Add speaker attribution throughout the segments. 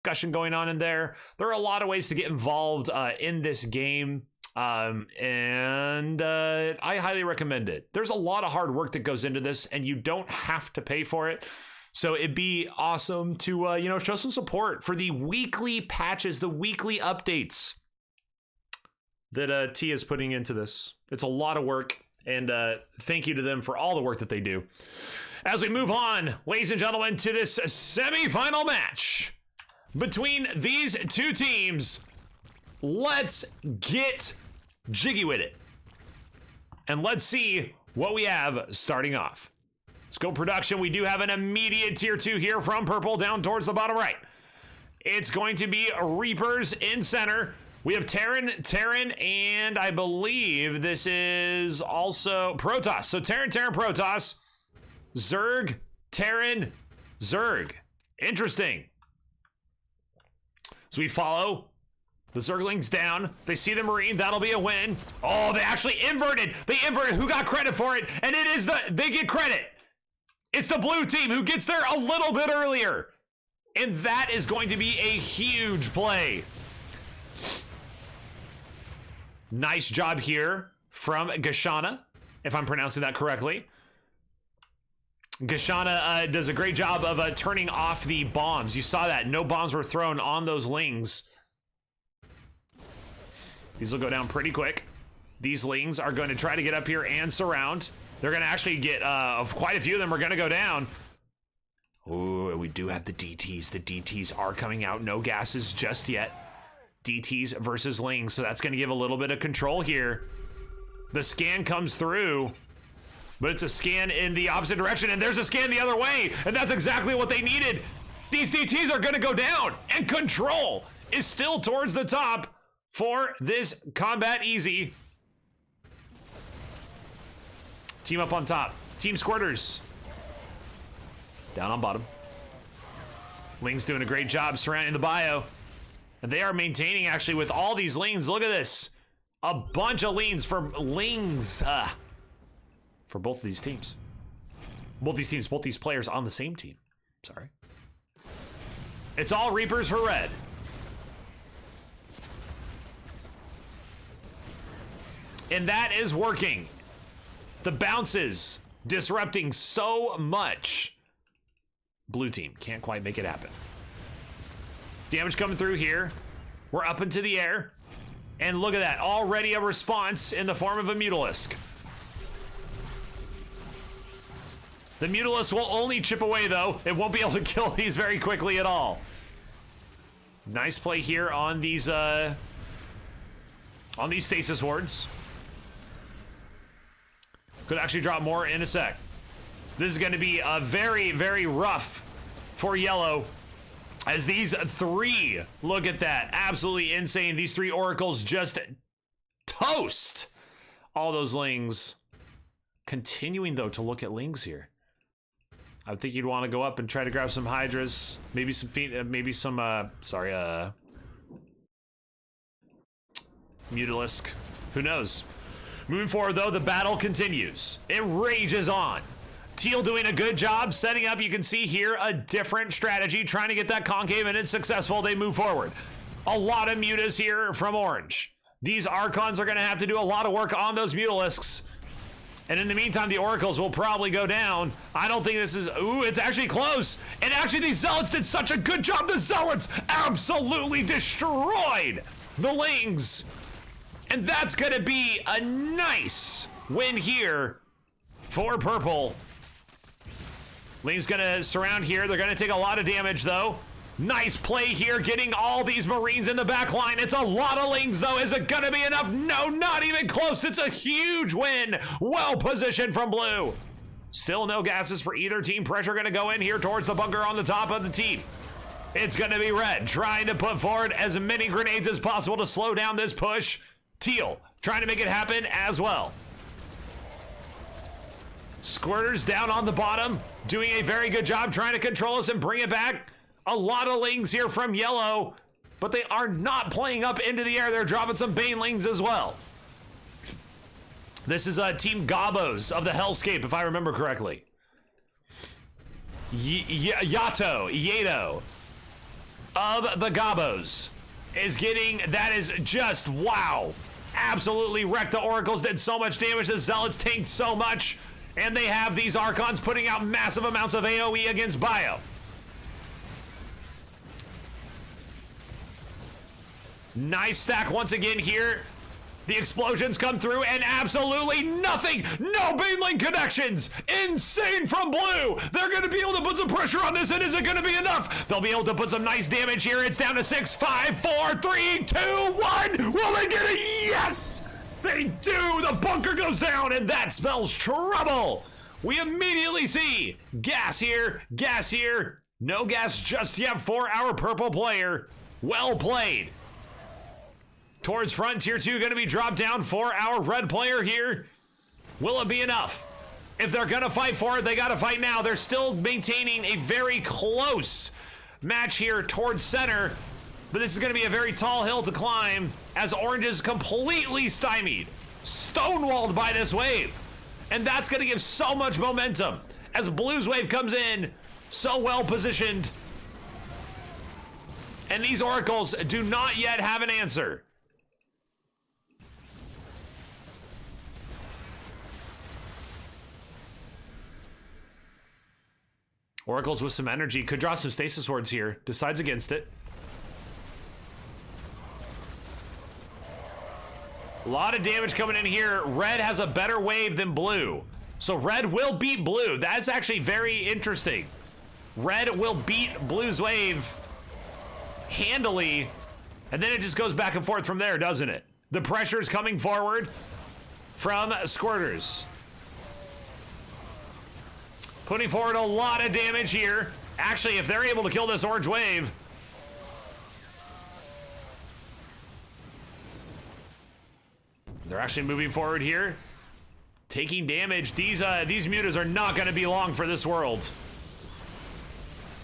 Speaker 1: discussion going on in there. There are a lot of ways to get involved in this game. And I highly recommend it. There's a lot of hard work that goes into this, and you don't have to pay for it. So it'd be awesome to, show some support for the weekly patches, the weekly updates that T is putting into this. It's a lot of work, and thank you to them for all the work that they do. As we move on, ladies and gentlemen, to this semi-final match between these two teams, let's get jiggy with it. And let's see what we have starting off. Let's go production. We do have an immediate tier 2 here from purple down towards the bottom right. It's going to be Reapers in center. We have Terran, and I believe this is also Protoss. So Terran, Protoss, Zerg, Terran, Zerg. Interesting. So we follow the Zerglings down. They see the Marine. That'll be a win. Oh, they actually inverted. They inverted. Who got credit for it? And it is they get credit. It's the blue team who gets there a little bit earlier. And that is going to be a huge play. Nice job here from Gashana, if I'm pronouncing that correctly. Gashana does a great job of turning off the bombs. You saw that. No bombs were thrown on those lings. These will go down pretty quick. These lings are going to try to get up here and surround. They're going to actually get, quite a few of them are going to go down. Ooh, we do have the DTs. The DTs are coming out. No gases just yet. DTs versus lings, so that's going to give a little bit of control here. The scan comes through, but it's a scan in the opposite direction, and there's a scan the other way, and that's exactly what they needed. These DTs are going to go down, and control is still towards the top for this combat easy. Team up on top. Team Squirters down on bottom. Ling's doing a great job surrounding the bio. And they are maintaining actually with all these lings. Look at this. A bunch of lings for both of these teams. Both these players on the same team. Sorry. It's all Reapers for red. And that is working. The bounces disrupting so much. Blue team can't quite make it happen. Damage coming through here. We're up into the air. And look at that. Already a response in the form of a Mutalisk. The Mutalisk will only chip away, though. It won't be able to kill these very quickly at all. Nice play here on these stasis wards. Could actually drop more in a sec. This is going to be very, very rough for yellow. As these three, look at that, absolutely insane. These three oracles just toast all those lings. Continuing though to look at lings here. I would think you'd want to go up and try to grab some hydras, maybe some Mutalisk. Who knows? Moving forward though, the battle continues. It rages on. Teal doing a good job setting up, you can see here, a different strategy, trying to get that concave, and it's successful. They move forward. A lot of mutas here from orange. These Archons are going to have to do a lot of work on those Mutalisks. And in the meantime, the Oracles will probably go down. I don't think this is... Ooh, it's actually close. And actually, these Zealots did such a good job. The Zealots absolutely destroyed the Lings. And that's going to be a nice win here for purple. Ling's gonna surround here. They're gonna take a lot of damage though. Nice play here, getting all these Marines in the back line. It's a lot of Lings though. Is it gonna be enough? No, not even close. It's a huge win. Well positioned from blue. Still no gases for either team. Pressure gonna go in here towards the bunker on the top of the team. It's gonna be red, trying to put forward as many grenades as possible to slow down this push. Teal trying to make it happen as well. Squirters down on the bottom, doing a very good job trying to control us and bring it back. A lot of Lings here from yellow, but they are not playing up into the air. They're dropping some Banelings as well. This is Team Gobbos of the Hellscape, if I remember correctly. Yato. of the Gobbos is getting, that is just, wow. Absolutely wrecked. The Oracles did so much damage. The Zealots tanked so much. And they have these Archons putting out massive amounts of AoE against Bio. Nice stack once again here. The explosions come through and absolutely nothing. No Baneling connections. Insane from Blue. They're going to be able to put some pressure on this, and is it going to be enough? They'll be able to put some nice damage here. It's down to 6, 5, 4, 3, 2, 1. Will they get it? Yes, they do. The bunker goes down, and that spells trouble. We immediately see gas here, gas here. No gas just yet for our purple player. Well played. Towards front, tier 2 going to be dropped down for our red player here. Will it be enough? If they're going to fight for it, they got to fight now. They're still maintaining a very close match here towards center, but this is going to be a very tall hill to climb as orange is completely stymied, stonewalled by this wave. And that's going to give so much momentum as blue's wave comes in, so well positioned. And these oracles do not yet have an answer. Oracles with some energy. Could drop some stasis swords here. Decides against it. A lot of damage coming in here. Red has a better wave than blue. So red will beat blue. That's actually very interesting. Red will beat blue's wave handily. And then it just goes back and forth from there, doesn't it? The pressure is coming forward from Squirters. Putting forward a lot of damage here. Actually, if they're able to kill this orange wave. They're actually moving forward here. Taking damage. These mutas are not going to be long for this world.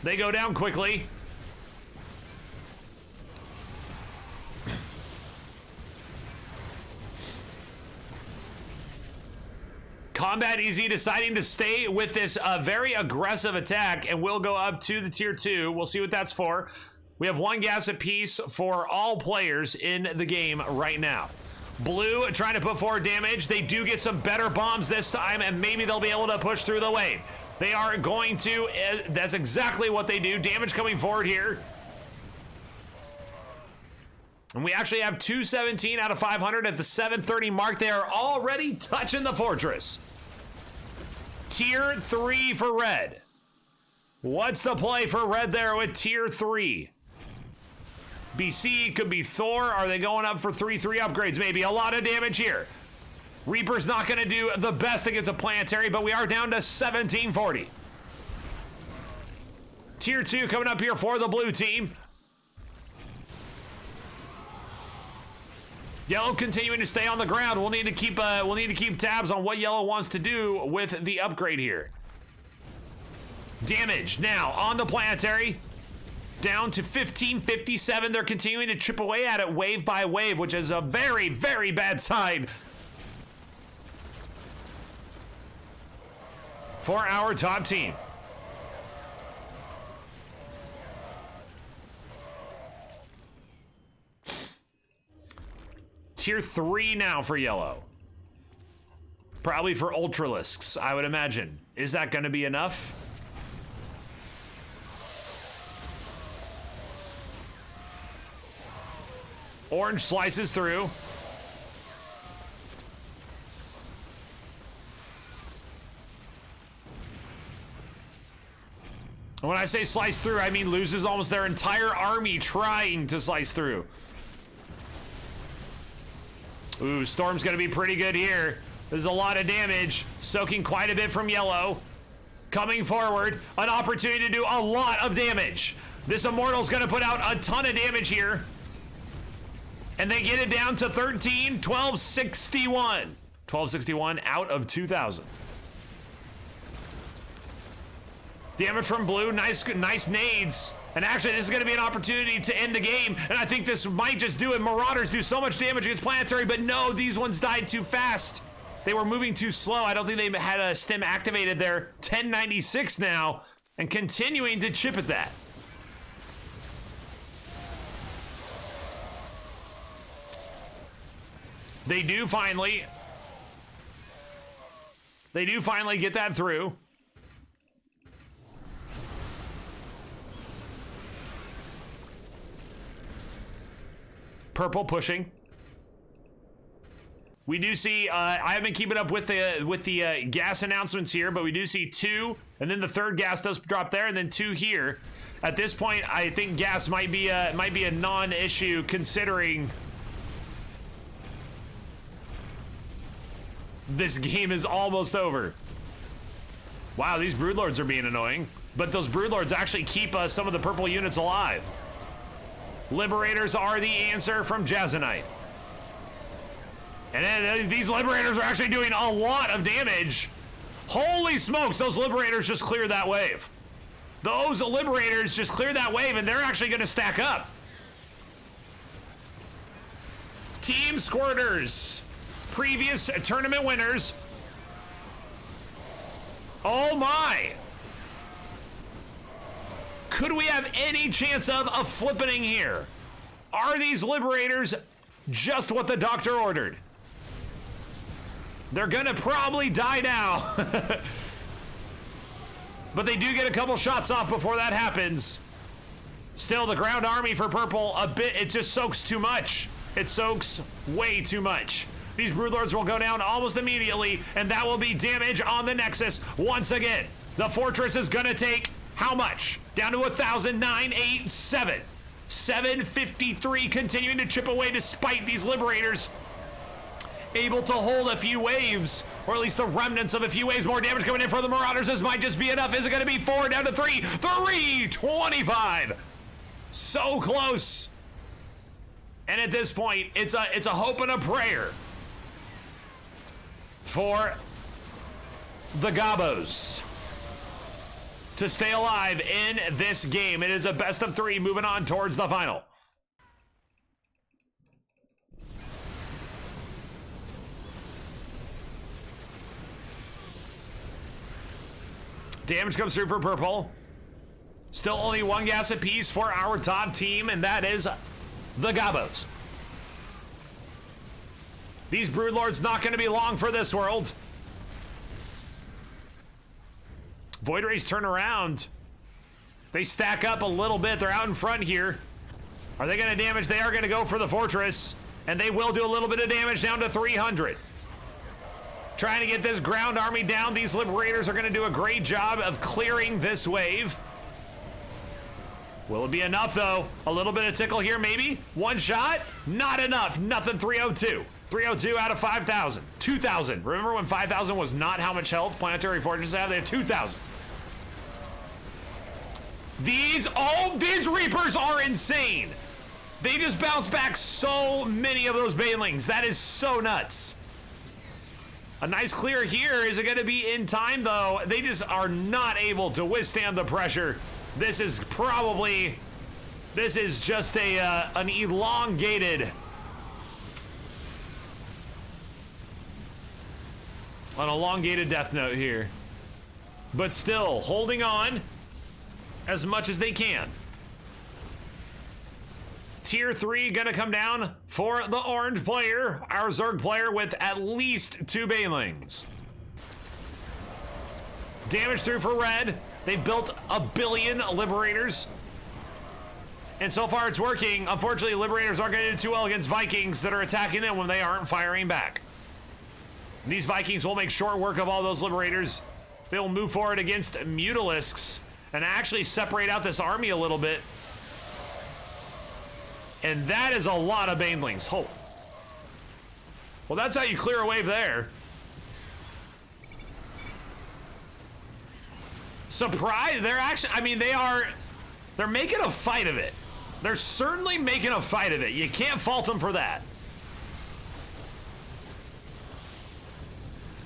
Speaker 1: They go down quickly. Combat Easy deciding to stay with this very aggressive attack, and we'll go up to the tier 2. We'll see what that's for. We have 1 gas apiece for all players in the game right now. Blue trying to put forward damage. They do get some better bombs this time, and maybe they'll be able to push through the wave. They are going to. That's exactly what they do. Damage coming forward here. And we actually have 217 out of 500 at the 730 mark. They are already touching the fortress. Tier 3 for red. What's the play for red there with tier 3? BC, could be Thor. Are they going up for 3-3 upgrades? Maybe. A lot of damage here. Reaper's not going to do the best against a planetary, but we are down to 1740. Tier 2 coming up here for the blue team. Yellow continuing to stay on the ground. We'll need to keep tabs on what yellow wants to do with the upgrade here. Damage now on the planetary. Down to 1557. They're continuing to chip away at it wave by wave, which is a very, very bad sign for our top team. Tier 3 now for yellow. Probably for Ultralisks, I would imagine. Is that going to be enough? Orange slices through. When I say slice through, I mean loses almost their entire army trying to slice through. Ooh, Storm's gonna be pretty good here. There's a lot of damage, soaking quite a bit from yellow. Coming forward, an opportunity to do a lot of damage. This Immortal's gonna put out a ton of damage here. And they get it down to 1261. 1261 out of 2000. Damage from blue, nice nades. And actually, this is going to be an opportunity to end the game. And I think this might just do it. Marauders do so much damage against planetary, but no, these ones died too fast. They were moving too slow. I don't think they had a stim activated there. 1096 now, and continuing to chip at that. They do finally get that through. Purple pushing. We do see, I haven't been keeping up with the gas announcements here, but we do see 2, and then the third gas does drop there, and then 2 here. At this point, I think gas might be a non-issue considering this game is almost over. Wow, these Broodlords are being annoying, but those Broodlords actually keep some of the purple units alive. Liberators are the answer from Jazzanite. And then these Liberators are actually doing a lot of damage. Holy smokes, those Liberators just cleared that wave. Those Liberators just cleared that wave, and they're actually going to stack up. Team Squirters, previous tournament winners. Oh my. Could we have any chance of a flippening here? Are these Liberators just what the doctor ordered? They're gonna probably die now. But they do get a couple shots off before that happens. Still, the ground army for purple, it just soaks too much. It soaks way too much. These Broodlords will go down almost immediately, and that will be damage on the Nexus once again. The fortress is gonna take how much? Down to 1,987. 753 continuing to chip away despite these Liberators able to hold a few waves, or at least the remnants of a few waves. More damage coming in for the Marauders. This might just be enough. Is it going to be 4 down to 3? 325. So close. And at this point, it's a hope and a prayer for the Gobbos to stay alive in this game. It is a best of 3 moving on towards the final. Damage comes through for purple. Still only 1 gas apiece for our top team, and that is the Gobbos. These Broodlords not going to be long for this world. Void Rays turn around. They stack up a little bit. They're out in front here. Are they going to damage? They are going to go for the fortress, and they will do a little bit of damage down to 300. Trying to get this ground army down. These Liberators are going to do a great job of clearing this wave. Will it be enough, though? A little bit of tickle here, maybe? 1 shot? Not enough. Nothing. 302. 302 out of 5,000. 2,000. Remember when 5,000 was not how much health Planetary Fortresses have? They had 2,000. These Reapers are insane. They just bounce back so many of those Banelings. That is so nuts. A nice clear here. Is it going to be in time, though? They just are not able to withstand the pressure. This is just an elongated, death note here. But still, holding on as much as they can. Tier 3 gonna come down for the orange player, our Zerg player with at least 2 Banelings. Damage through for red. They've built 1 billion Liberators. And so far it's working. Unfortunately, Liberators aren't gonna do too well against Vikings that are attacking them when they aren't firing back. These Vikings will make short work of all those Liberators. They'll move forward against Mutalisks and actually separate out this army a little bit. And that is a lot of Banelings. Oh. Well, that's how you clear a wave there. Surprise, they're actually, I mean, they're making a fight of it. They're certainly making a fight of it. You can't fault them for that.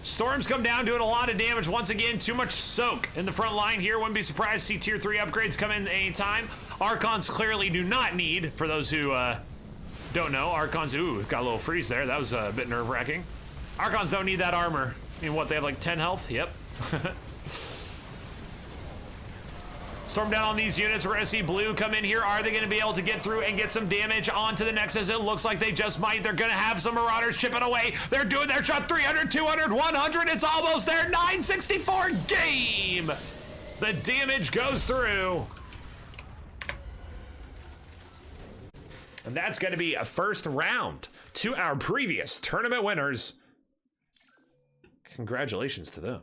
Speaker 1: Storms come down, doing a lot of damage. Once again, too much soak in the front line here. Wouldn't be surprised to see tier 3 upgrades come in anytime. Archons clearly do not need, for those who don't know, Archons, ooh, got a little freeze there. That was a bit nerve-wracking. Archons don't need that armor. I mean, what, they have like 10 health? Yep. Storm down on these units. We're going to see blue come in here. Are they going to be able to get through and get some damage onto the Nexus? It looks like they just might. They're going to have some Marauders chipping away. They're doing their shot. 300, 200, 100. It's almost there. 964 game. The damage goes through. And that's going to be a first round to our previous tournament winners. Congratulations to them.